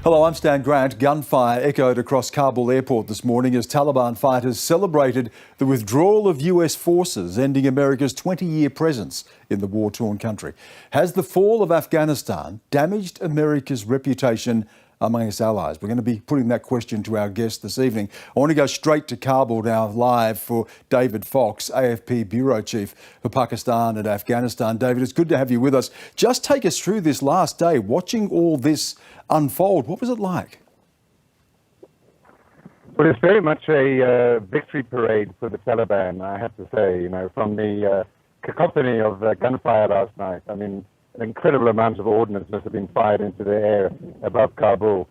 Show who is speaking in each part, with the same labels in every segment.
Speaker 1: Hello, I'm Stan Grant. Gunfire echoed across Kabul Airport this morning as Taliban fighters celebrated the withdrawal of US forces, ending America's 20-year presence in the war-torn country. Has the fall of Afghanistan damaged America's reputation among its allies? We're going to be putting that question to our guest this evening. I want to go straight to Kabul now, live for David Fox, AFP Bureau Chief for Pakistan and Afghanistan. David, it's good to have you with us. Just take us through this last day, watching all this unfold. What was it like?
Speaker 2: Well, it's very much a victory parade for the Taliban, I have to say. You know, from the cacophony of gunfire last night, I mean, an incredible amount of ordnance must have been fired into the air above Kabul.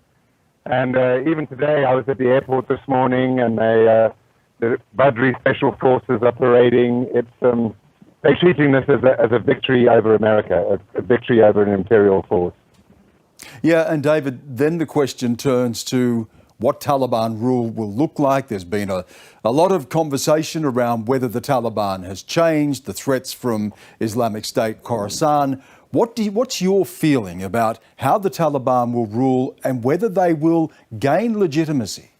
Speaker 2: And even today, I was at the airport this morning, and the Badri Special Forces are parading. They're treating this as a victory over America, a victory over an imperial force.
Speaker 1: Yeah, and David, then the question turns to what Taliban rule will look like. There's been a lot of conversation around whether the Taliban has changed, the threats from Islamic State, Khorasan. What's your feeling about how the Taliban will rule and whether they will gain legitimacy?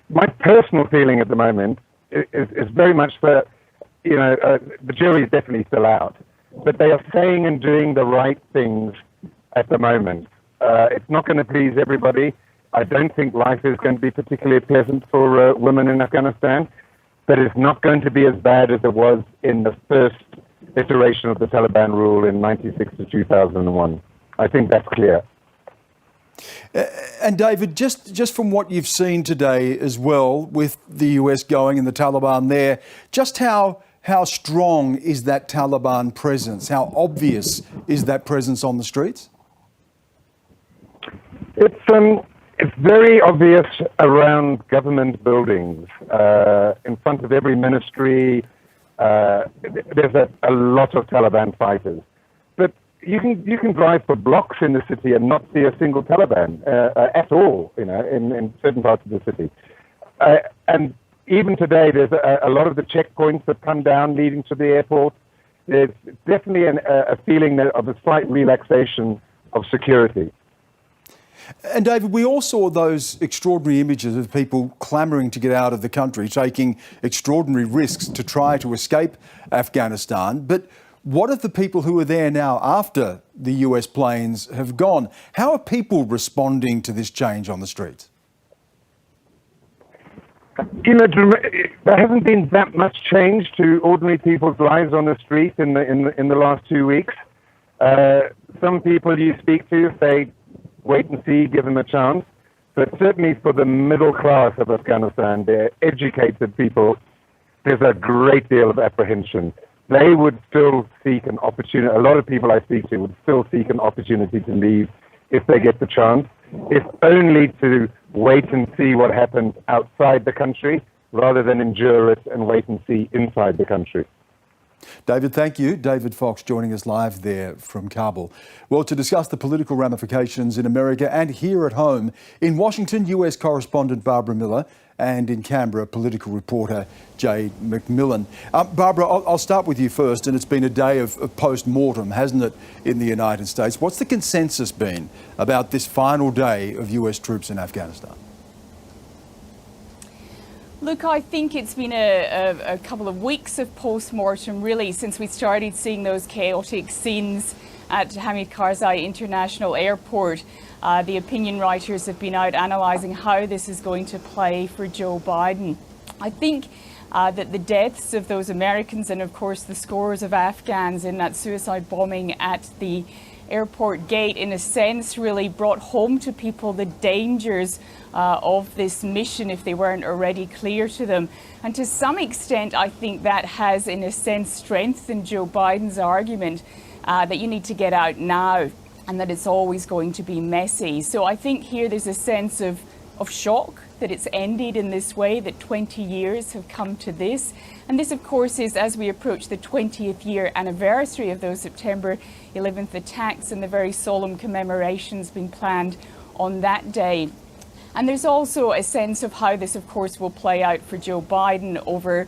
Speaker 2: My personal feeling at the moment is very much that, the jury is definitely still out, but they are saying and doing the right things at the moment. It's not going to please everybody. I don't think life is going to be particularly pleasant for women in Afghanistan, but it's not going to be as bad as it was in the first iteration of the Taliban rule in 1996 to 2001. I think that's clear.
Speaker 1: And David, just from what you've seen today as well, with the US going and the Taliban there, just how strong is that Taliban presence? How obvious is that presence on the streets?
Speaker 2: It's very obvious around government buildings. In front of every ministry, there's a lot of Taliban fighters. But you can drive for blocks in the city and not see a single Taliban at all, in certain parts of the city. And even today, there's a lot of the checkpoints that come down leading to the airport. There's definitely a feeling of a slight relaxation of security.
Speaker 1: And David, we all saw those extraordinary images of people clamouring to get out of the country, taking extraordinary risks to try to escape Afghanistan. But what of the people who are there now after the US planes have gone? How are people responding to this change on the streets?
Speaker 2: There hasn't been that much change to ordinary people's lives on the street in the last 2 weeks. Some people you speak to say, wait and see, give them a chance. But certainly for the middle class of Afghanistan, they're educated people, there's a great deal of apprehension. They would still seek an opportunity. A lot of people I speak to would still seek an opportunity to leave if they get the chance, if only to wait and see what happens outside the country rather than endure it and wait and see inside the country.
Speaker 1: David, thank you. David Fox joining us live there from Kabul. Well, to discuss the political ramifications in America and here at home, in Washington, US correspondent Barbara Miller, and in Canberra, political reporter Jade McMillan. Barbara, I'll start with you first, and it's been a day of post-mortem, hasn't it, in the United States? What's the consensus been about this final day of US troops in Afghanistan?
Speaker 3: Look, I think it's been a couple of weeks of post-mortem, really, since we started seeing those chaotic scenes at Hamid Karzai International Airport. The opinion writers have been out analysing how this is going to play for Joe Biden. I think that the deaths of those Americans and, of course, the scores of Afghans in that suicide bombing at the airport gate, in a sense, really brought home to people the dangers of this mission if they weren't already clear to them. And to some extent, I think that has, in a sense, strengthened Joe Biden's argument that you need to get out now and that it's always going to be messy. So I think here there's a sense of shock that it's ended in this way, that 20 years have come to this. And this, of course, is as we approach the 20th year anniversary of those September 11th attacks and the very solemn commemorations being planned on that day. And there's also a sense of how this, of course, will play out for Joe Biden over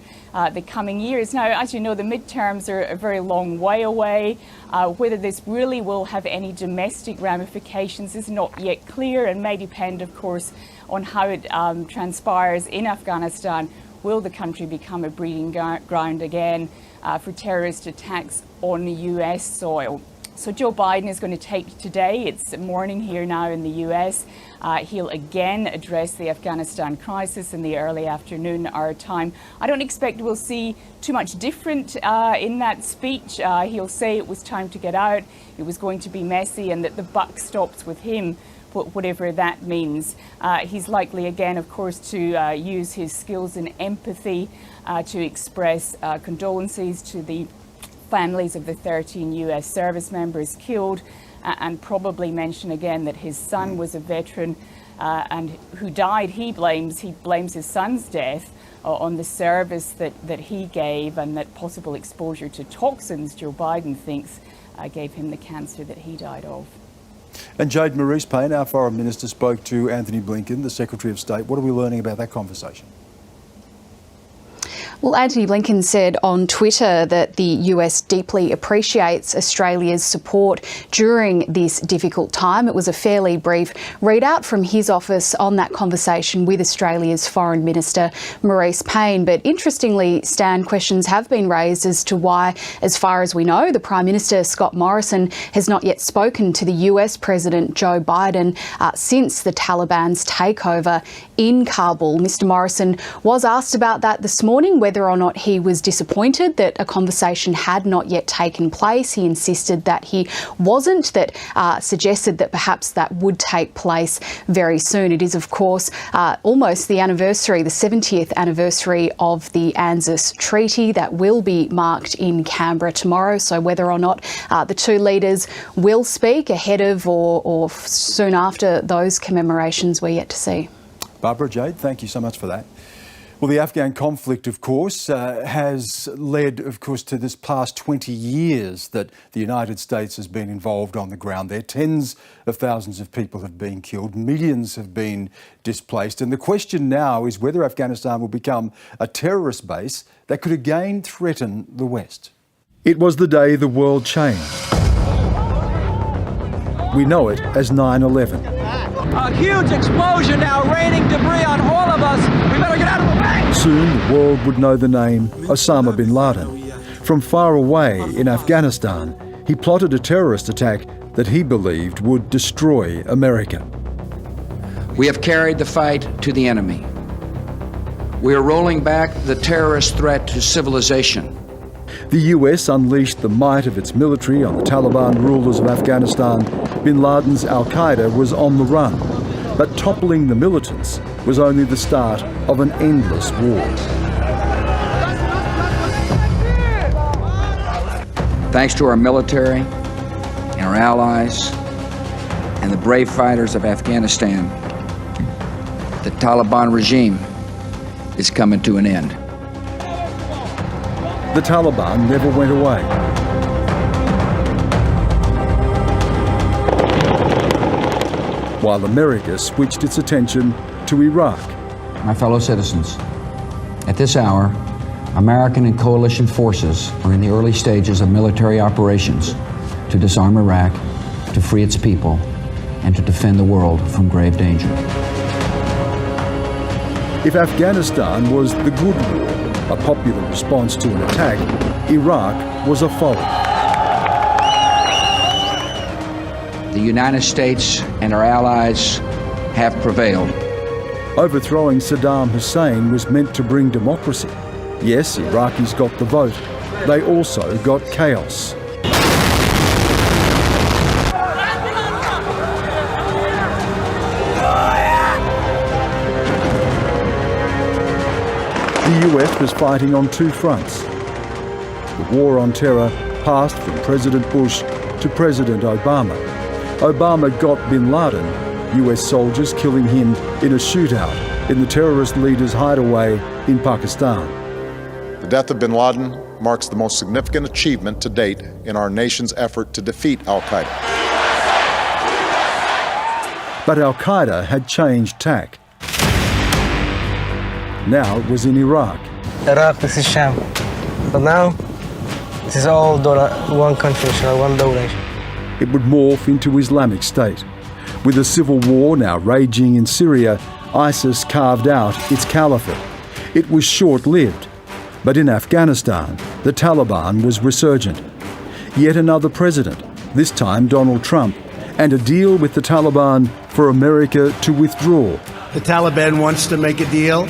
Speaker 3: the coming years. Now, as you know, the midterms are a very long way away. Whether this really will have any domestic ramifications is not yet clear and may depend, of course, on how it transpires in Afghanistan. Will the country become a breeding ground again for terrorist attacks on US soil? So Joe Biden is going to take today, it's morning here now in the US. He'll again address the Afghanistan crisis in the early afternoon our time. I don't expect we'll see too much different in that speech. He'll say it was time to get out, it was going to be messy, and that the buck stops with him, whatever that means. He's likely again, of course, to use his skills in empathy to express condolences to the families of the 13 US service members killed, and probably mention again that his son was a veteran and who died. He blames his son's death on the service that he gave, and that possible exposure to toxins, Joe Biden thinks, gave him the cancer that he died of.
Speaker 1: And Jade Maurice-Payne, our Foreign Minister, spoke to Anthony Blinken, the Secretary of State. What are we learning about that conversation?
Speaker 4: Well, Antony Blinken said on Twitter that the US deeply appreciates Australia's support during this difficult time. It was a fairly brief readout from his office on that conversation with Australia's Foreign Minister, Maurice-Payne. But interestingly, Stan, questions have been raised as to why, as far as we know, the Prime Minister, Scott Morrison, has not yet spoken to the US President, Joe Biden, since the Taliban's takeover in Kabul. Mr Morrison was asked about that this morning, whether or not he was disappointed that a conversation had not yet taken place. He insisted that he wasn't, that suggested that perhaps that would take place very soon. It is, of course, almost the anniversary, the 70th anniversary of the ANZUS Treaty that will be marked in Canberra tomorrow. So whether or not the two leaders will speak ahead of or soon after those commemorations, we're yet to see.
Speaker 1: Barbara, Jade, thank you so much for that. Well, the Afghan conflict, of course, has led, of course, to this past 20 years that the United States has been involved on the ground there. Tens of thousands of people have been killed, millions have been displaced. And the question now is whether Afghanistan will become a terrorist base that could again threaten the West. It was the day the world changed. We know it as 9/11.
Speaker 5: A huge explosion now, raining debris on all of us. We better get out of the way.
Speaker 1: Soon the world would know the name Osama bin Laden. From far away in Afghanistan, he plotted a terrorist attack that he believed would destroy America.
Speaker 6: We have carried the fight to the enemy. We are rolling back the terrorist threat to civilization.
Speaker 1: The US unleashed the might of its military on the Taliban rulers of Afghanistan. Bin Laden's al-Qaeda was on the run, but toppling the militants was only the start of an endless war.
Speaker 6: Thanks to our military and our allies and the brave fighters of Afghanistan, the Taliban regime is coming to an end.
Speaker 1: The Taliban never went away. While America switched its attention to Iraq.
Speaker 6: My fellow citizens, at this hour, American and coalition forces are in the early stages of military operations to disarm Iraq, to free its people, and to defend the world from grave danger.
Speaker 1: If Afghanistan was the good war, a popular response to an attack, Iraq was a folly.
Speaker 6: The United States and our allies have prevailed.
Speaker 1: Overthrowing Saddam Hussein was meant to bring democracy. Yes, Iraqis got the vote. They also got chaos. The US was fighting on two fronts. The war on terror passed from President Bush to President Obama. Obama got bin Laden, US soldiers killing him in a shootout in the terrorist leader's hideaway in Pakistan.
Speaker 7: The death of bin Laden marks the most significant achievement to date in our nation's effort to defeat al-Qaeda.
Speaker 1: But al-Qaeda had changed tack. Now it was in Iraq.
Speaker 8: Iraq, this is Sham. But now, this is all one country, one donation.
Speaker 1: It would morph into Islamic State. With a civil war now raging in Syria, ISIS carved out its caliphate. It was short-lived. But in Afghanistan, the Taliban was resurgent. Yet another president, this time Donald Trump, and a deal with the Taliban for America to withdraw.
Speaker 9: The Taliban wants to make a deal.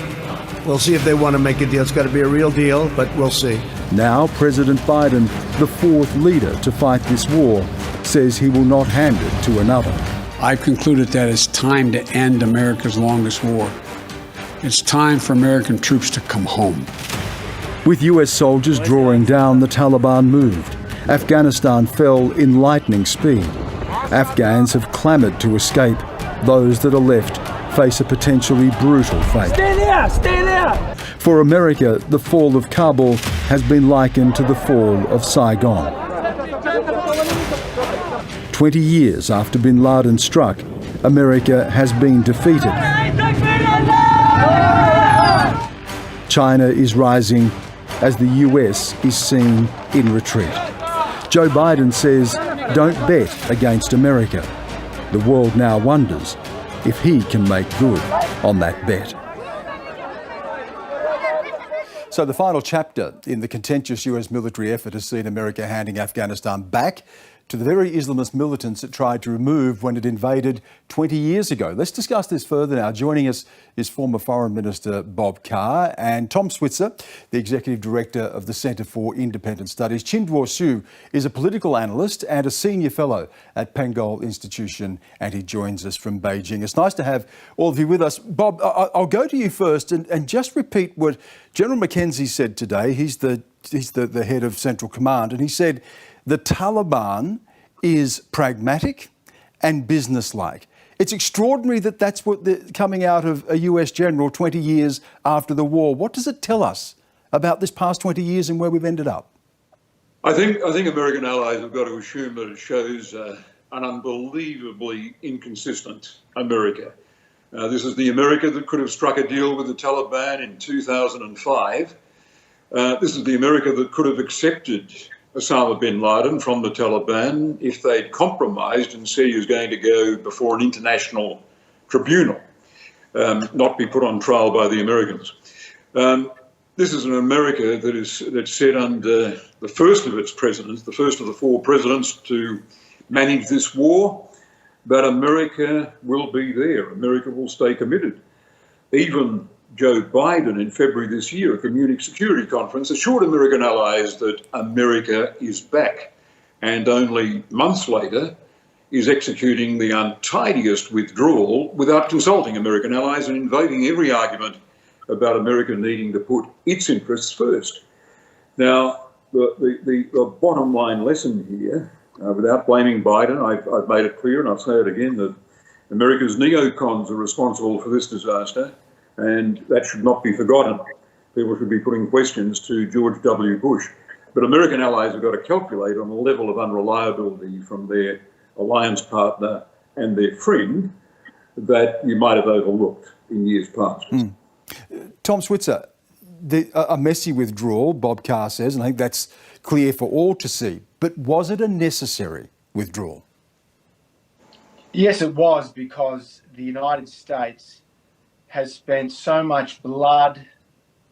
Speaker 9: We'll see if they want to make a deal. It's got to be a real deal, but we'll see.
Speaker 1: Now President Biden, the fourth leader to fight this war, says he will not hand it to another.
Speaker 10: I've concluded that it's time to end America's longest war. It's time for American troops to come home.
Speaker 1: With US soldiers drawing down, the Taliban moved. Afghanistan fell in lightning speed. Afghans have clamoured to escape. Those that are left face a potentially brutal fate.
Speaker 5: Stay there! Stay there!
Speaker 1: For America, the fall of Kabul has been likened to the fall of Saigon. 20 years after bin Laden struck, America has been defeated. China is rising as the US is seen in retreat. Joe Biden says, don't bet against America. The world now wonders if he can make good on that bet. So the final chapter in the contentious US military effort has seen America handing Afghanistan back to the very Islamist militants it tried to remove when it invaded 20 years ago. Let's discuss this further now. Joining us is former Foreign Minister Bob Carr and Tom Switzer, the Executive Director of the Centre for Independent Studies. Chindwoo Su is a political analyst and a senior fellow at Pengol Institution, and he joins us from Beijing. It's nice to have all of you with us. Bob, I'll go to you first and just repeat what General Mackenzie said today. He's the head of Central Command, and he said the Taliban is pragmatic and businesslike. It's extraordinary that that's what coming out of a US general 20 years after the war. What does it tell us about this past 20 years and where we've ended up?
Speaker 11: I think American allies have got to assume that it shows an unbelievably inconsistent America. This is the America that could have struck a deal with the Taliban in 2005. This is the America that could have accepted Osama bin Laden from the Taliban if they'd compromised and said he was going to go before an international tribunal, not be put on trial by the Americans. This is an America that said under the first of its presidents, the first of the four presidents to manage this war, that America will be there. America will stay committed. Even Joe Biden in February this year at the Munich Security Conference assured American allies that America is back, and only months later is executing the untidiest withdrawal without consulting American allies and invoking every argument about America needing to put its interests first. Now, the bottom line lesson here, without blaming Biden, I've made it clear, and I'll say it again, that America's neocons are responsible for this disaster, and that should not be forgotten. People should be putting questions to George W. Bush. But American allies have got to calculate on the level of unreliability from their alliance partner and their friend that you might have overlooked in years past.
Speaker 1: Tom Switzer, a messy withdrawal, Bob Carr says, and I think that's clear for all to see. But was it a necessary withdrawal?
Speaker 12: Yes, it was, because the United States has spent so much blood,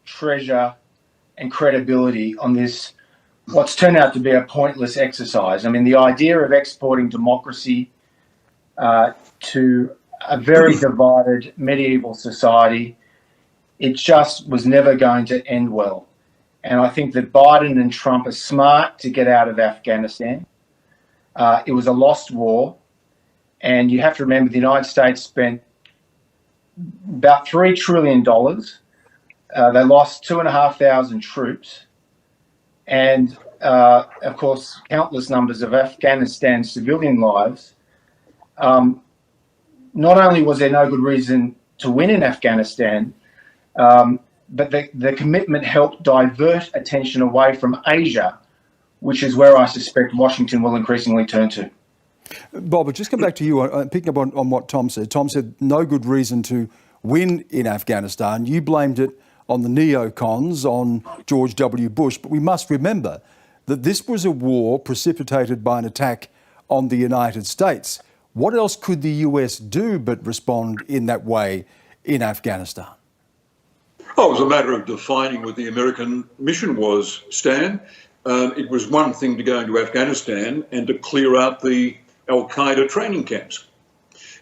Speaker 12: treasure and credibility on this, what's turned out to be a pointless exercise. I mean, the idea of exporting democracy to a very divided medieval society, it just was never going to end well. And I think that Biden and Trump are smart to get out of Afghanistan. It was a lost war. And you have to remember the United States spent about $3 trillion. They lost 2,500 troops. And, of course, countless numbers of Afghanistan civilian lives. Not only was there no good reason to win in Afghanistan, but the commitment helped divert attention away from Asia, which is where I suspect Washington will increasingly turn to.
Speaker 1: Bob, I'll just come back to you, picking up on what Tom said. Tom said no good reason to win in Afghanistan. You blamed it on the neocons, on George W. Bush. But we must remember that this was a war precipitated by an attack on the United States. What else could the US do but respond in that way in Afghanistan?
Speaker 11: Oh, it was a matter of defining what the American mission was, Stan. It was one thing to go into Afghanistan and to clear out the Al-Qaeda training camps.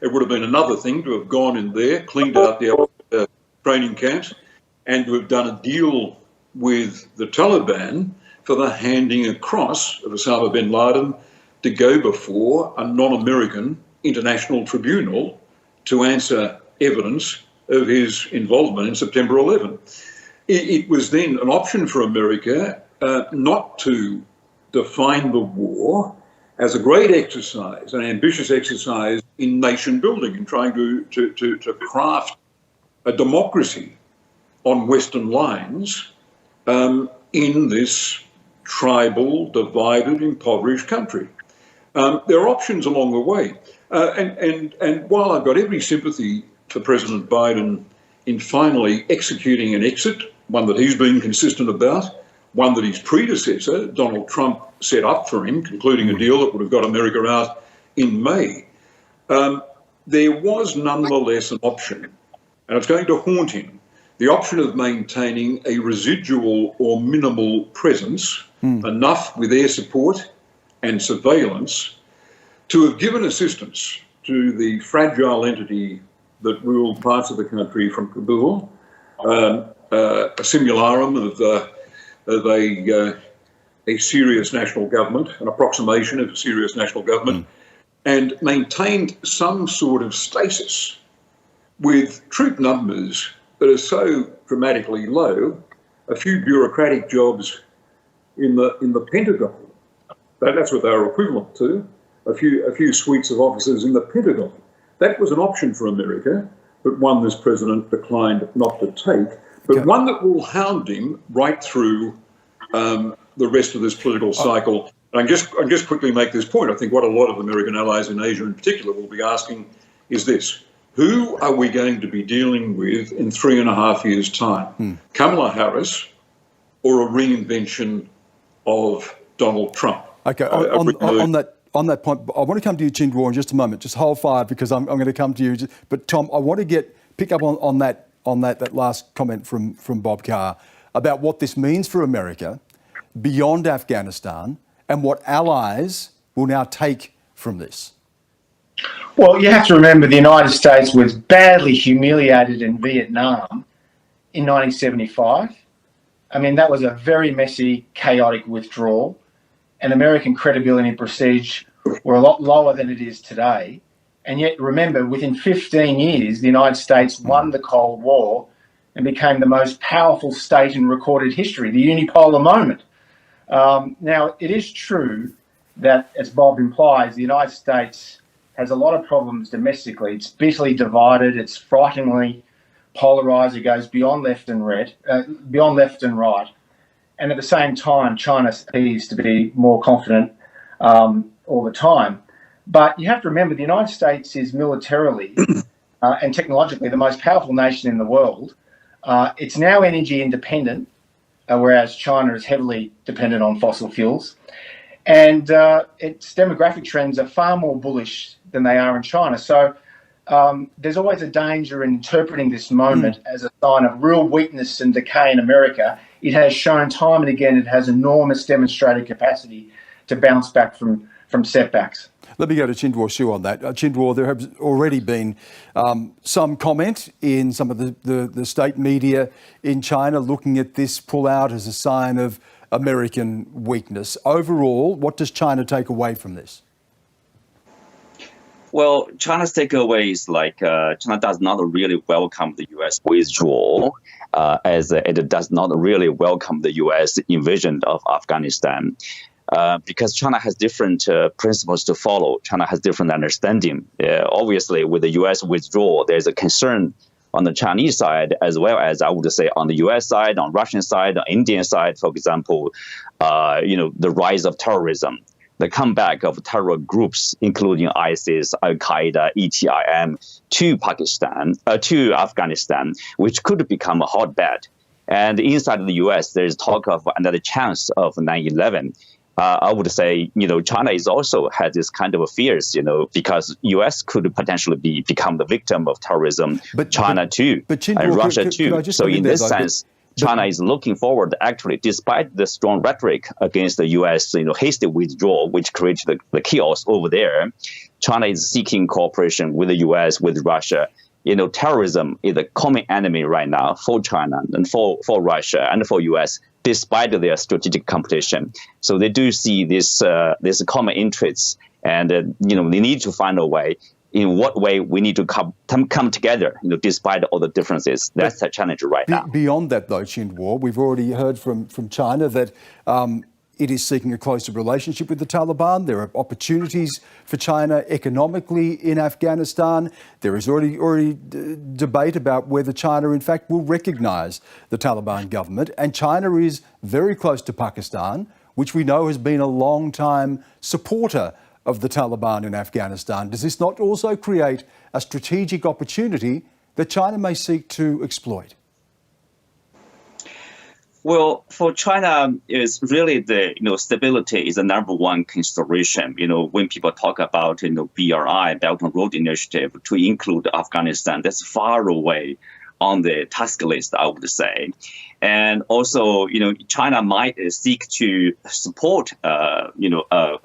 Speaker 11: It would have been another thing to have gone in there, cleaned out the Al-Qaeda training camps, and to have done a deal with the Taliban for the handing across of Osama bin Laden to go before a non-American international tribunal to answer evidence of his involvement in September 11. It was then an option for America not to define the war as a great exercise, an ambitious exercise in nation building and trying to craft a democracy on Western lines in this tribal, divided, impoverished country. There are options along the way. And while I've got every sympathy for President Biden in finally executing an exit, one that he's been consistent about, one that his predecessor, Donald Trump, set up for him, concluding a deal that would have got America out in May, there was nonetheless an option, and it's going to haunt him, the option of maintaining a residual or minimal presence, enough with air support and surveillance to have given assistance to the fragile entity that ruled parts of the country from Kabul, a simularum of a serious national government, an approximation of a serious national government, and maintained some sort of stasis with troop numbers that are so dramatically low, a few bureaucratic jobs in the Pentagon. That's what they were equivalent to, a few suites of officers in the Pentagon. That was an option for America, but one this president declined not to take, but one that will hound him right through the rest of this political cycle. And I just quickly make this point. I think what a lot of American allies in Asia in particular will be asking is this: who are we going to be dealing with in 3.5 years' time? Kamala Harris or a reinvention of Donald Trump? Okay,
Speaker 1: on that point, I want to come to you, Chindwar, in just a moment. Just hold fire because I'm going to come to you. But Tom, I want to pick up on that last comment from Bob Carr about what this means for America beyond Afghanistan and what allies will now take from this.
Speaker 12: Well, you have to remember the United States was badly humiliated in Vietnam in 1975. I mean, that was a very messy, chaotic withdrawal, and American credibility and prestige were a lot lower than it is today. And yet, remember, within 15 years, the United States won the Cold War and became the most powerful state in recorded history, the unipolar moment. Now, it is true that, as Bob implies, the United States has a lot of problems domestically. It's bitterly divided. It's frighteningly polarised. It goes beyond left and right. And at the same time, China appears to be more confident all the time. But you have to remember, the United States is militarily and technologically the most powerful nation in the world. It's now energy independent, whereas China is heavily dependent on fossil fuels. And its demographic trends are far more bullish than they are in China. So there's always a danger in interpreting this moment as a sign of real weakness and decay in America. It has shown time and again it has enormous demonstrated capacity to bounce back from setbacks.
Speaker 1: Let me go to Chindwar Shu on that. Chindwar, there has already been some comment in some of the state media in China looking at this pullout as a sign of American weakness. Overall, what does China take away from this?
Speaker 13: Well, China's takeaway is China does not really welcome the U.S. withdrawal, as it does not really welcome the U.S. invasion of Afghanistan. Because China has different principles to follow. China has different understanding. Obviously, with the U.S. withdrawal, there's a concern on the Chinese side, as well as, I would say, on the U.S. side, on Russian side, on Indian side, for example, the rise of terrorism. the comeback of terror groups, including ISIS, Al-Qaeda, ETIM, to Afghanistan, which could become a hotbed. And inside the U.S., there is talk of another chance of 9/11. I would say, China is also has this kind of fears, because U.S. could potentially become the victim of terrorism, but China too, and Russia too. So in this sense, China is looking forward, actually, despite the strong rhetoric against the U.S., hasty withdrawal, which created the chaos over there. China is seeking cooperation with the U.S., with Russia. Terrorism is a common enemy right now for China and for Russia and for U.S., despite their strategic competition. So they do see this common interests, and they need to find a way. In what way we need to come together, despite all the differences. That's the challenge right now.
Speaker 1: Beyond that, though, Xinhuo, we've already heard from China that it is seeking a closer relationship with the Taliban. There are opportunities for China economically in Afghanistan. There is already debate about whether China, in fact, will recognise the Taliban government. And China is very close to Pakistan, which we know has been a long-time supporter of the Taliban in Afghanistan. Does this not also create a strategic opportunity that China may seek to exploit?
Speaker 13: Well, for China, is really the stability is the number one consideration. When people talk about BRI, Belt and Road Initiative, to include Afghanistan, that's far away on the task list, I would say. And also, China might seek to support, a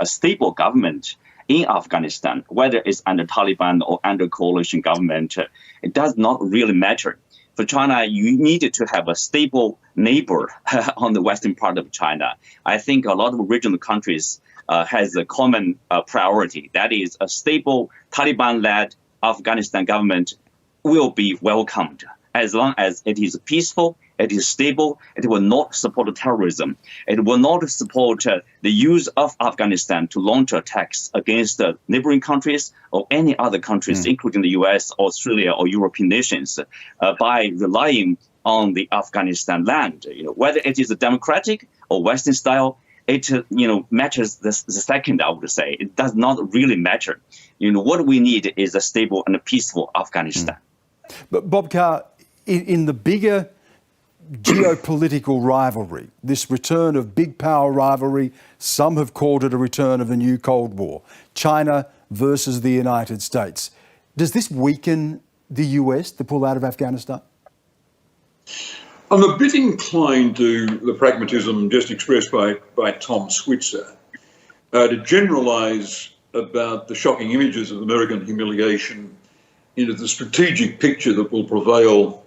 Speaker 13: stable government in Afghanistan, whether it's under Taliban or under coalition government. It does not really matter. For China, you need to have a stable neighbor on the western part of China. I think a lot of regional countries has a common priority. That is, a stable Taliban-led Afghanistan government will be welcomed as long as it is peaceful, it is stable, it will not support terrorism. It will not support the use of Afghanistan to launch attacks against neighboring countries or any other countries, including the US, Australia, or European nations, by relying on the Afghanistan land. Whether it is a democratic or Western style, it matters the second, I would say. It does not really matter. What we need is a stable and a peaceful Afghanistan.
Speaker 1: But Bob Carr, in the bigger geopolitical rivalry, this return of big power rivalry, some have called it a return of the new Cold War, China versus the United States. Does this weaken the US to pull out of Afghanistan?
Speaker 11: I'm a bit inclined to the pragmatism just expressed by Tom Switzer to generalise about the shocking images of American humiliation into the strategic picture that will prevail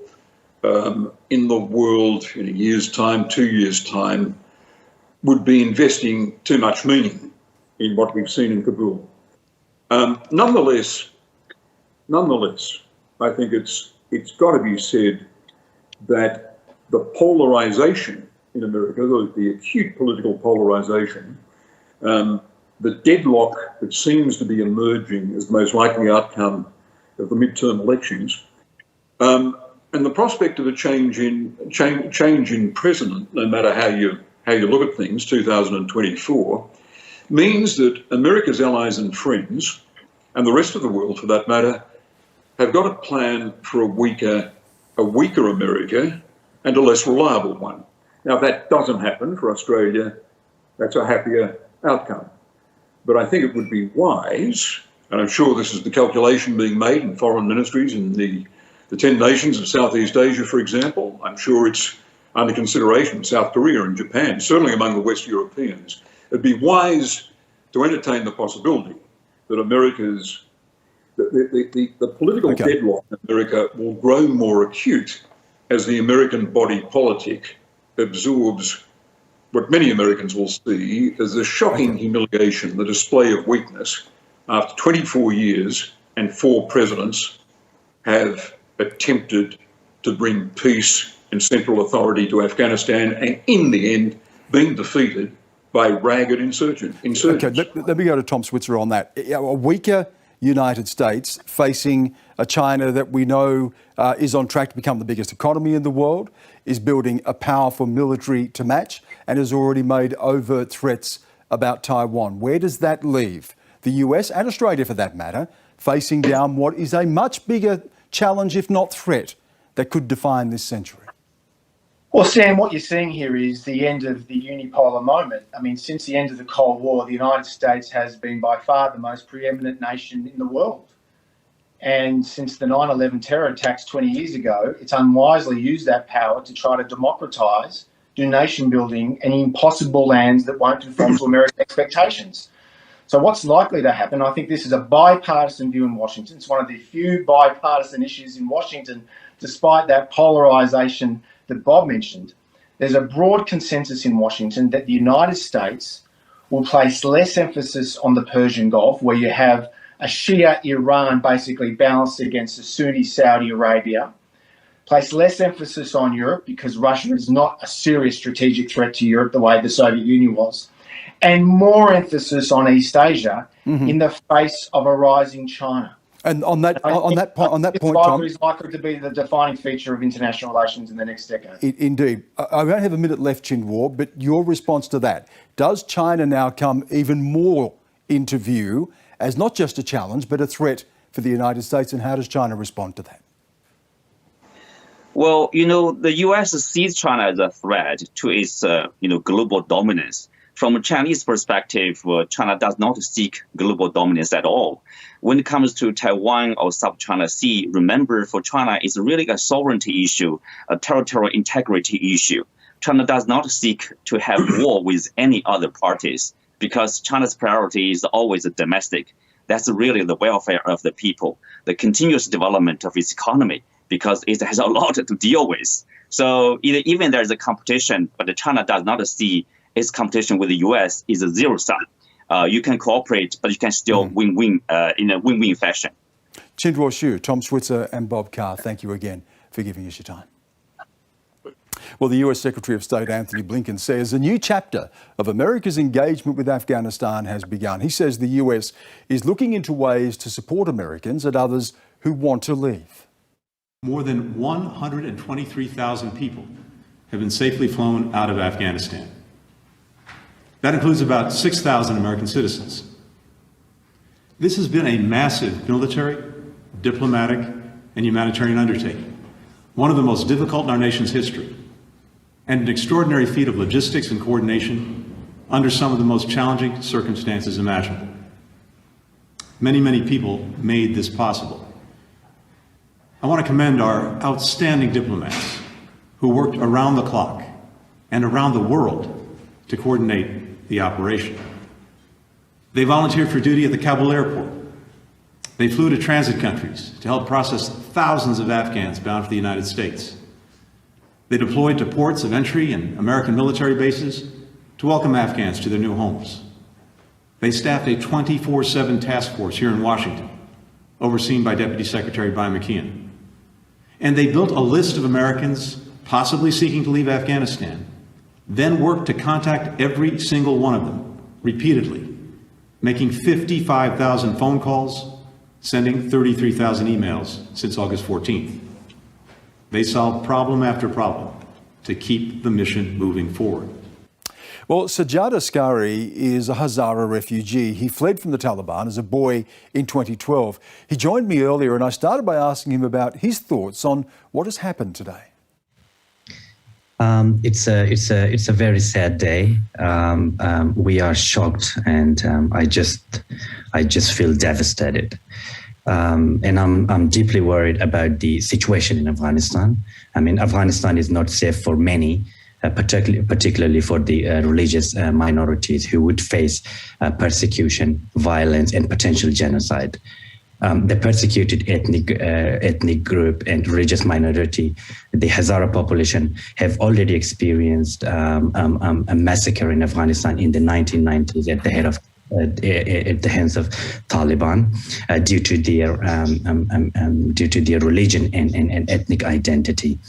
Speaker 11: in the world in a year's time, 2 years' time, would be investing too much meaning in what we've seen in Kabul. Nonetheless, I think it's got to be said that the polarisation in America, the acute political polarisation, the deadlock that seems to be emerging as the most likely outcome of the midterm elections, and the prospect of a change in president, no matter how you look at things, 2024, means that America's allies and friends, and the rest of the world for that matter, have got to plan for a weaker America and a less reliable one. Now, if that doesn't happen for Australia, that's a happier outcome. But I think it would be wise, and I'm sure this is the calculation being made in foreign ministries in the 10 nations of Southeast Asia, for example. I'm sure it's under consideration in South Korea and Japan, certainly among the West Europeans. It'd be wise to entertain the possibility that the political deadlock in America will grow more acute as the American body politic absorbs what many Americans will see as the shocking humiliation, the display of weakness after 24 years and 4 presidents have attempted to bring peace and central authority to Afghanistan, and in the end, being defeated by ragged insurgents.
Speaker 1: Okay, let me go to Tom Switzer on that. A weaker United States facing a China that we know is on track to become the biggest economy in the world, is building a powerful military to match, and has already made overt threats about Taiwan. Where does that leave the US and Australia, for that matter, facing down what is a much bigger challenge, if not threat, that could define this century?
Speaker 12: Well, Sam, what you're seeing here is the end of the unipolar moment. I mean, since the end of the Cold War, the United States has been by far the most preeminent nation in the world. And since the 9/11 terror attacks 20 years ago, it's unwisely used that power to try to democratise, do nation building in impossible lands that won't conform to American expectations. So what's likely to happen, I think this is a bipartisan view in Washington. It's one of the few bipartisan issues in Washington, despite that polarisation that Bob mentioned. There's a broad consensus in Washington that the United States will place less emphasis on the Persian Gulf, where you have a Shia Iran basically balanced against a Sunni Saudi Arabia, place less emphasis on Europe because Russia is not a serious strategic threat to Europe the way the Soviet Union was, and more emphasis on East Asia in the face of a rising China.
Speaker 1: And on that point, Tom,
Speaker 12: is likely to be the defining feature of international relations in the next decade.
Speaker 1: Indeed. I won't have a minute left, Chindwar, but your response to that. Does China now come even more into view as not just a challenge, but a threat for the United States, and how does China respond to that?
Speaker 13: Well, the U.S. sees China as a threat to its, global dominance. From a Chinese perspective, China does not seek global dominance at all. When it comes to Taiwan or South China Sea, remember, for China, it's really a sovereignty issue, a territorial integrity issue. China does not seek to have war with any other parties because China's priority is always domestic. That's really the welfare of the people, the continuous development of its economy, because it has a lot to deal with. So even there's a competition, but China does not see its competition with the U.S. is a zero sum. You can cooperate, but you can still win-win in a win-win fashion.
Speaker 1: Chindwar Xu, Tom Switzer and Bob Carr, thank you again for giving us your time. Well, the US Secretary of State Anthony Blinken says a new chapter of America's engagement with Afghanistan has begun. He says the US is looking into ways to support Americans and others who want to leave.
Speaker 14: More than 123,000 people have been safely flown out of Afghanistan. That includes about 6,000 American citizens. This has been a massive military, diplomatic, and humanitarian undertaking, one of the most difficult in our nation's history, and an extraordinary feat of logistics and coordination under some of the most challenging circumstances imaginable. Many, many people made this possible. I want to commend our outstanding diplomats who worked around the clock and around the world to coordinate the operation. They volunteered for duty at the Kabul Airport. They flew to transit countries to help process thousands of Afghans bound for the United States. They deployed to ports of entry and American military bases to welcome Afghans to their new homes. They staffed a 24/7 task force here in Washington, overseen by Deputy Secretary Brian McKeon. And they built a list of Americans possibly seeking to leave Afghanistan, then worked to contact every single one of them repeatedly, making 55,000 phone calls, sending 33,000 emails since August 14th. They solved problem after problem to keep the mission moving forward.
Speaker 1: Well, Sajjad Askari is a Hazara refugee. He fled from the Taliban as a boy in 2012. He joined me earlier and I started by asking him about his thoughts on what has happened today.
Speaker 15: It's a very sad day. We are shocked, and I just feel devastated. And I'm deeply worried about the situation in Afghanistan. I mean, Afghanistan is not safe for many, particularly for the religious minorities who would face persecution, violence, and potential genocide. The persecuted ethnic group and religious minority, the Hazara population, have already experienced a massacre in Afghanistan in the 1990s at the hands of Taliban due to their religion and ethnic identity.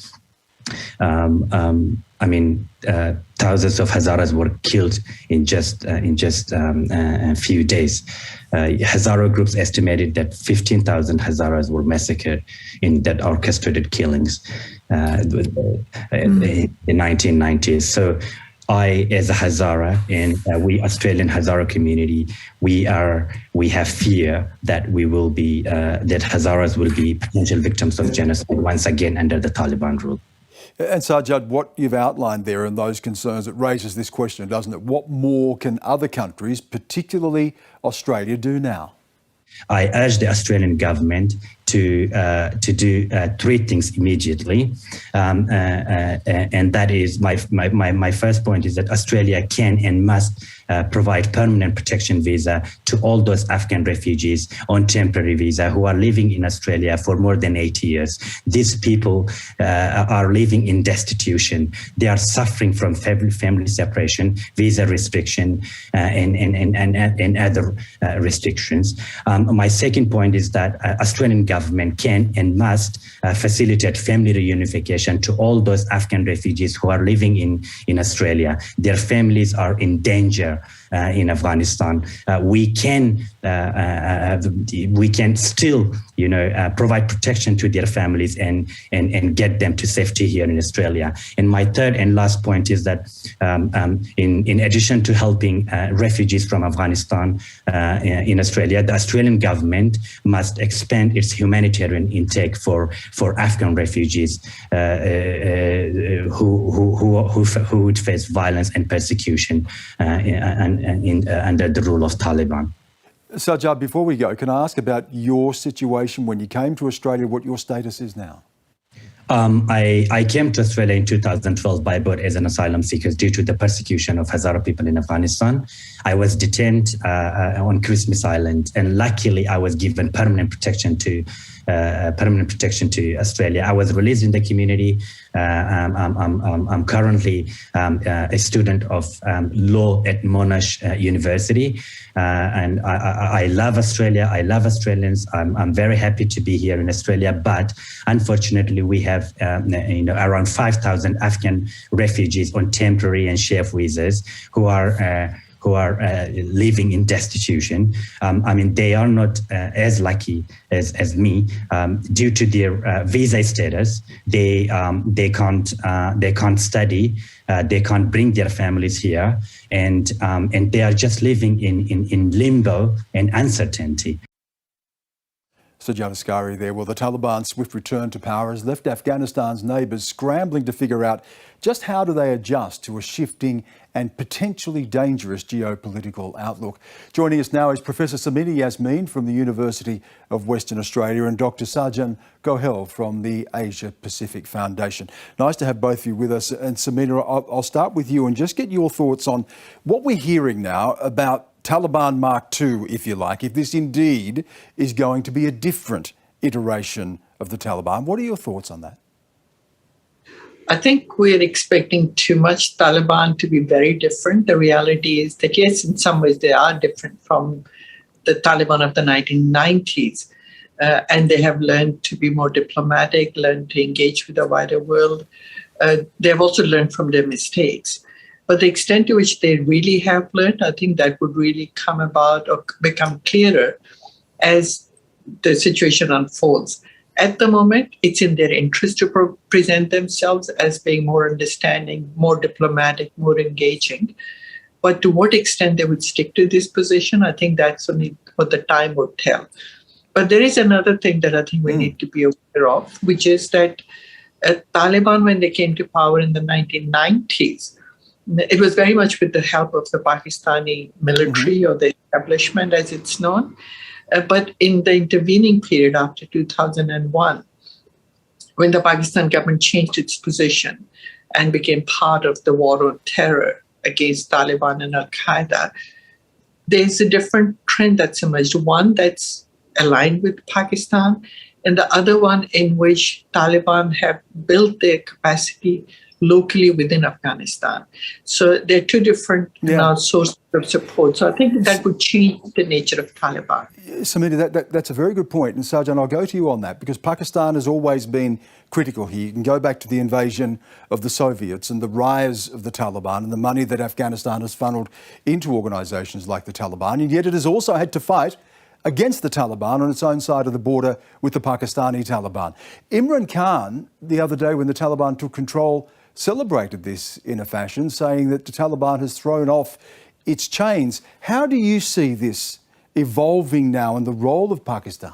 Speaker 15: Thousands of Hazaras were killed in just a few days. Hazara groups estimated that 15,000 Hazaras were massacred in that orchestrated killings in the 1990s. So I, as a Hazara, and we Australian Hazara community, we have fear that we will be that Hazaras will be potential victims of genocide once again under the Taliban rule.
Speaker 1: And Sajjad, what you've outlined there and those concerns, it raises this question, doesn't it? What more can other countries, particularly Australia, do now?
Speaker 15: I urge the Australian government to do three things immediately, and that is my first point is that Australia can and must provide permanent protection visa to all those Afghan refugees on temporary visa who are living in Australia for more than 8 years. These people are living in destitution. They are suffering from family separation, visa restriction, and other restrictions. My second point is that Australian government can and must facilitate family reunification to all those Afghan refugees who are living in Australia. Their families are in danger in Afghanistan. We can still, provide protection to their families and get them to safety here in Australia. And my third and last point is that in addition to helping refugees from Afghanistan in Australia, the Australian government must expand its humanitarian intake for Afghan refugees who would face violence and persecution under the rule of Taliban.
Speaker 1: Sajjad, before we go, can I ask about your situation when you came to Australia, what your status is now?
Speaker 15: I came to Australia in 2012 by boat as an asylum seeker due to the persecution of Hazara people in Afghanistan. I was detained on Christmas Island, and luckily I was given permanent protection to Australia. I was released in the community. I'm currently a student of law at Monash University, and I love Australia. I love Australians. I'm very happy to be here in Australia, but unfortunately we have around 5,000 Afghan refugees on temporary and chef visas who are living in destitution. They are not as lucky as me due to their visa status. They can't study. They can't bring their families here, and they are just living in limbo and uncertainty.
Speaker 1: Sajjad Askari there. Well, the Taliban's swift return to power has left Afghanistan's neighbours scrambling to figure out just how do they adjust to a shifting and potentially dangerous geopolitical outlook. Joining us now is Professor Samina Yasmeen from the University of Western Australia and Dr. Sajan Gohel from the Asia Pacific Foundation. Nice to have both of you with us. And Samina, I'll start with you and just get your thoughts on what we're hearing now about Taliban Mark II, if you like, if this indeed is going to be a different iteration of the Taliban. What are your thoughts on that?
Speaker 16: I think we're expecting too much Taliban to be very different. The reality is that, yes, in some ways they are different from the Taliban of the 1990s. And they have learned to be more diplomatic, learned to engage with the wider world. They have also learned from their mistakes. But the extent to which they really have learned, I think that would really come about or become clearer as the situation unfolds. At the moment, it's in their interest to present themselves as being more understanding, more diplomatic, more engaging. But to what extent they would stick to this position, I think that's only what the time would tell. But there is another thing that I think we need to be aware of, which is that Taliban, when they came to power in the 1990s, it was very much with the help of the Pakistani military or the establishment as it's known. But in the intervening period after 2001, when the Pakistan government changed its position and became part of the war on terror against Taliban and Al-Qaeda, there's a different trend that's emerged. One that's aligned with Pakistan, and the other one in which Taliban have built their capacity locally within Afghanistan. So there are two different sources of support. So I think that would change the nature of Taliban.
Speaker 1: Samina, that's a very good point. And Sajan, I'll go to you on that because Pakistan has always been critical here. You can go back to the invasion of the Soviets and the rise of the Taliban and the money that Afghanistan has funneled into organisations like the Taliban. And yet it has also had to fight against the Taliban on its own side of the border with the Pakistani Taliban. Imran Khan, the other day when the Taliban took control, celebrated this in a fashion, saying that the Taliban has thrown off its chains. How do you see this evolving now and the role of Pakistan?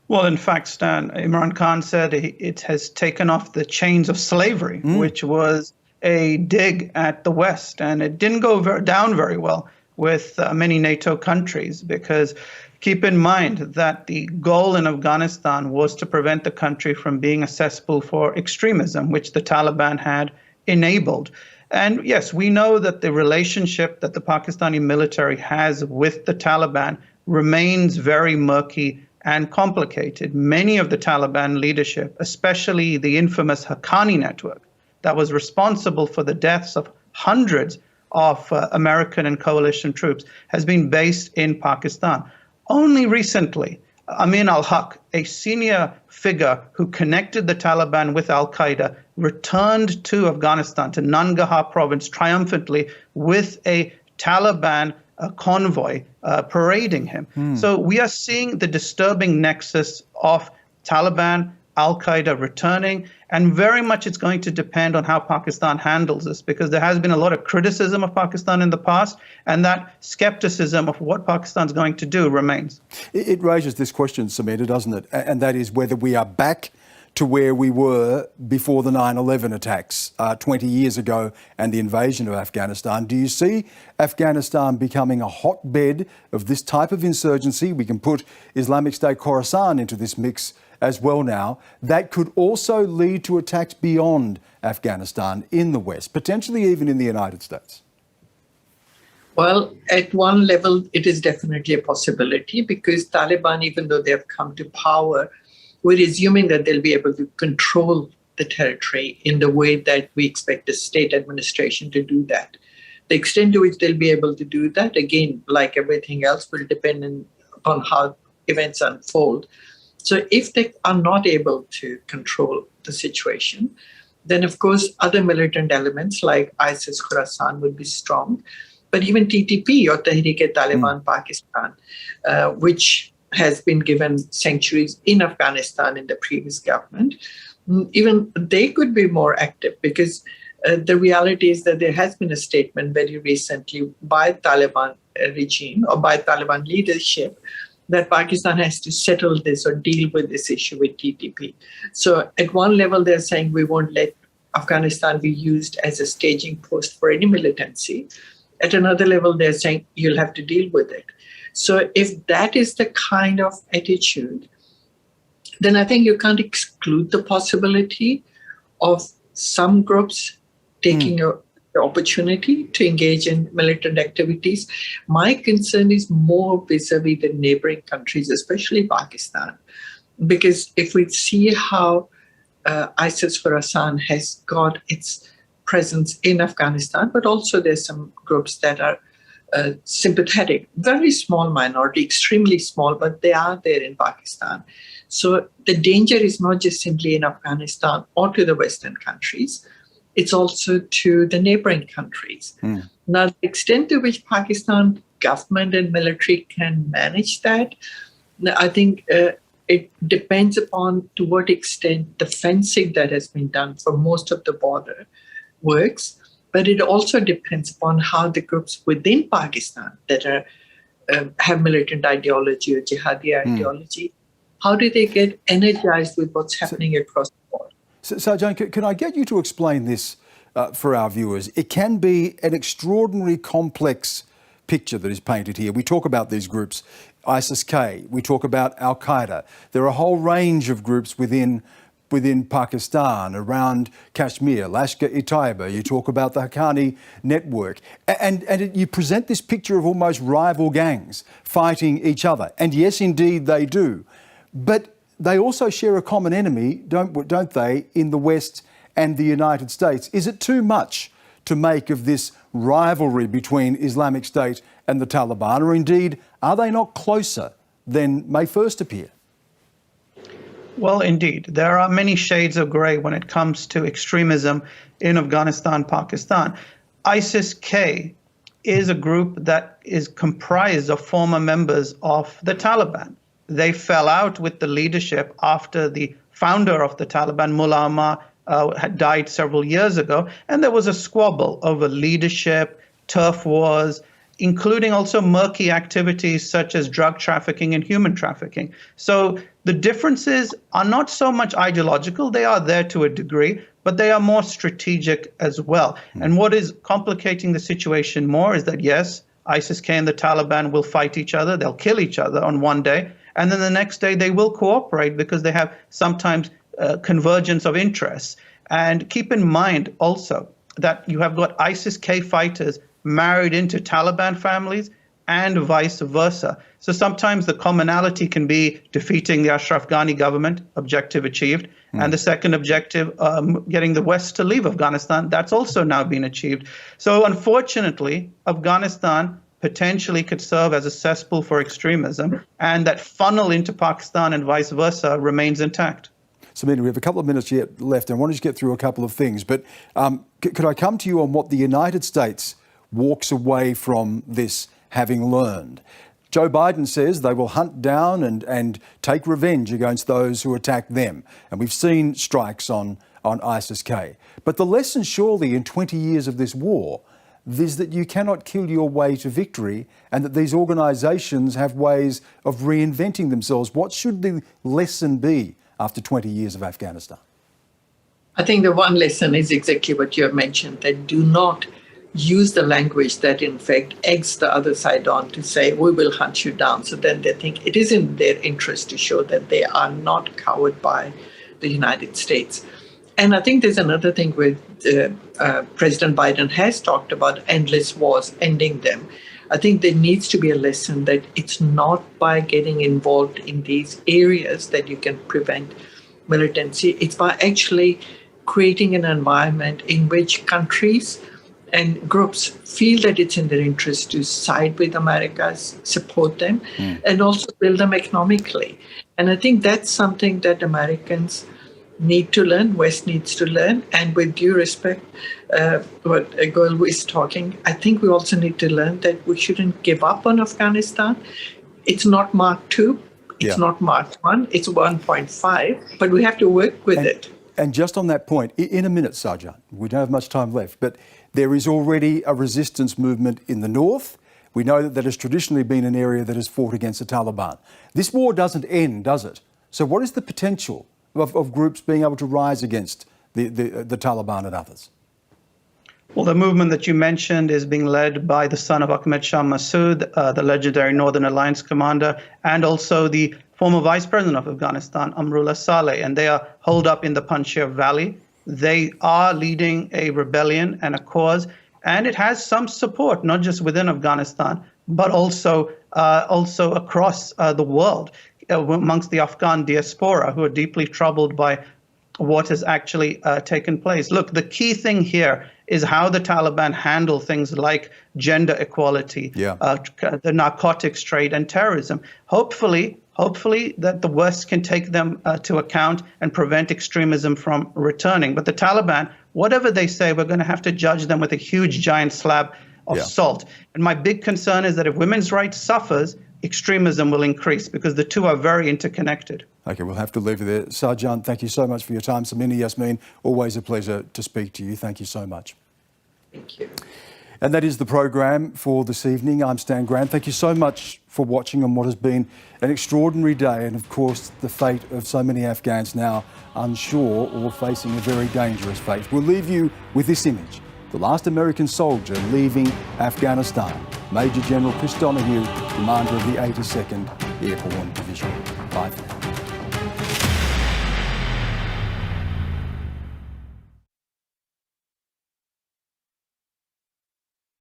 Speaker 17: Well, in fact, Stan, Imran Khan said it has taken off the chains of slavery, which was a dig at the West. And it didn't go down very well with many NATO countries, because keep in mind that the goal in Afghanistan was to prevent the country from being a cesspool for extremism, which the Taliban had enabled. And yes, we know that the relationship that the Pakistani military has with the Taliban remains very murky and complicated. Many of the Taliban leadership, especially the infamous Haqqani network that was responsible for the deaths of hundreds of American and coalition troops, has been based in Pakistan. Only recently, Amin al-Haq, a senior figure who connected the Taliban with al-Qaeda, returned to Afghanistan, to Nangarhar province, triumphantly with a Taliban convoy parading him. So we are seeing the disturbing nexus of Taliban, al-Qaeda returning, and very much it's going to depend on how Pakistan handles this, because there has been a lot of criticism of Pakistan in the past, and that skepticism of what Pakistan's going to do remains.
Speaker 1: It raises this question, Samita, doesn't it? And that is whether we are back to where we were before the 9/11 attacks 20 years ago and the invasion of Afghanistan. Do you see Afghanistan becoming a hotbed of this type of insurgency? We can put Islamic State Khorasan into this mix as well now. That could also lead to attacks beyond Afghanistan in the West, potentially even in the United States.
Speaker 16: Well, at one level, it is definitely a possibility, because Taliban, even though they have come to power, we're assuming that they'll be able to control the territory in the way that we expect the state administration to do that. The extent to which they'll be able to do that, again, like everything else, will depend on how events unfold. So if they are not able to control the situation, then of course other militant elements like ISIS Khorasan would be strong. But even TTP, or Tehreek-e-Taliban Pakistan, which has been given sanctuaries in Afghanistan in the previous government, even they could be more active, because the reality is that there has been a statement very recently by Taliban regime or by Taliban leadership that Pakistan has to settle this or deal with this issue with TTP. So at one level, they're saying we won't let Afghanistan be used as a staging post for any militancy. At another level, they're saying you'll have to deal with it. So if that is the kind of attitude, then I think you can't exclude the possibility of some groups taking the opportunity to engage in militant activities. My concern is more vis-a-vis the neighboring countries, especially Pakistan, because if we see how ISIS Khorasan has got its presence in Afghanistan, but also there's some groups that are sympathetic, very small minority, extremely small, but they are there in Pakistan. So the danger is not just simply in Afghanistan or to the Western countries, it's also to the neighboring countries. Now, the extent to which Pakistan government and military can manage that, I think it depends upon to what extent the fencing that has been done for most of the border works. But it also depends upon how the groups within Pakistan that are have militant ideology or jihadi ideology, how do they get energized with what's happening across the board?
Speaker 1: So Jane, can I get you to explain this for our viewers? It can be an extraordinary complex picture that is painted here. We talk about these groups, ISIS-K, we talk about al-Qaeda. There are a whole range of groups within Pakistan, around Kashmir, Lashkar-e-Taiba. You talk about the Haqqani network. And you present this picture of almost rival gangs fighting each other. And yes, indeed, they do. But they also share a common enemy, don't they, in the West and the United States. Is it too much to make of this rivalry between Islamic State and the Taliban? Or indeed, are they not closer than may first appear?
Speaker 17: Well, indeed, there are many shades of grey when it comes to extremism in Afghanistan, Pakistan. ISIS-K is a group that is comprised of former members of the Taliban. They fell out with the leadership after the founder of the Taliban, Mullah Omar, had died several years ago. And there was a squabble over leadership, turf wars, including also murky activities such as drug trafficking and human trafficking. So the differences are not so much ideological. They are there to a degree, but they are more strategic as well. And what is complicating the situation more is that, yes, ISIS-K and the Taliban will fight each other. They'll kill each other on one day. And then the next day they will cooperate because they have sometimes convergence of interests. And keep in mind also that you have got ISIS-K fighters married into Taliban families and vice versa. So sometimes the commonality can be defeating the Ashraf Ghani government, objective achieved. And the second objective, getting the West to leave Afghanistan, that's also now been achieved. So unfortunately, Afghanistan potentially could serve as a cesspool for extremism, and that funnel into Pakistan and vice versa remains intact.
Speaker 1: Samina, we have a couple of minutes yet left, and I want to just get through a couple of things. But could I come to you on what the United States walks away from this having learned? Joe Biden says they will hunt down and take revenge against those who attack them. And we've seen strikes on ISIS-K. But the lesson surely in 20 years of this war is that you cannot kill your way to victory, and that these organisations have ways of reinventing themselves. What should the lesson be after 20 years of Afghanistan?
Speaker 16: I think the one lesson is exactly what you have mentioned, that do not use the language that in fact eggs the other side on to say, we will hunt you down. So then they think it is in their interest to show that they are not cowered by the United States. And I think there's another thing with President Biden has talked about endless wars, ending them. I think there needs to be a lesson that it's not by getting involved in these areas that you can prevent militancy. It's by actually creating an environment in which countries and groups feel that it's in their interest to side with America, support them, and also build them economically. And I think that's something that Americans need to learn, West needs to learn. And with due respect, what Gul is talking, I think we also need to learn that we shouldn't give up on Afghanistan. It's not Mark II, it's not Mark I, it's 1.5, but we have to work with it.
Speaker 1: And just on that point, in a minute, Sarjan, we don't have much time left, but there is already a resistance movement in the north. We know that has traditionally been an area that has fought against the Taliban. This war doesn't end, does it? So what is the potential of groups being able to rise against the Taliban and others?
Speaker 17: Well, the movement that you mentioned is being led by the son of Ahmed Shah Massoud, the legendary Northern Alliance commander, and also the former vice president of Afghanistan, Amrullah Saleh, and they are holed up in the Panjshir Valley. They are leading a rebellion and a cause, and it has some support, not just within Afghanistan, but also across the world, amongst the Afghan diaspora, who are deeply troubled by what has actually taken place. Look, the key thing here is how the Taliban handle things like gender equality, the narcotics trade, and terrorism. Hopefully that the West can take them to account and prevent extremism from returning. But the Taliban, whatever they say, we're going to have to judge them with a huge giant slab of salt. And my big concern is that if women's rights suffers, extremism will increase, because the two are very interconnected.
Speaker 1: Okay, we'll have to leave it there. Sarjan, thank you so much for your time. Samina Yasmin, always a pleasure to speak to you. Thank you so much.
Speaker 16: Thank you.
Speaker 1: And that is the program for this evening. I'm Stan Grant. Thank you so much for watching on what has been an extraordinary day, and of course the fate of so many Afghans now unsure or facing a very dangerous fate. We'll leave you with this image. The last American soldier leaving Afghanistan, Major General Chris Donahue, commander of the 82nd Airborne Division. Bye for now.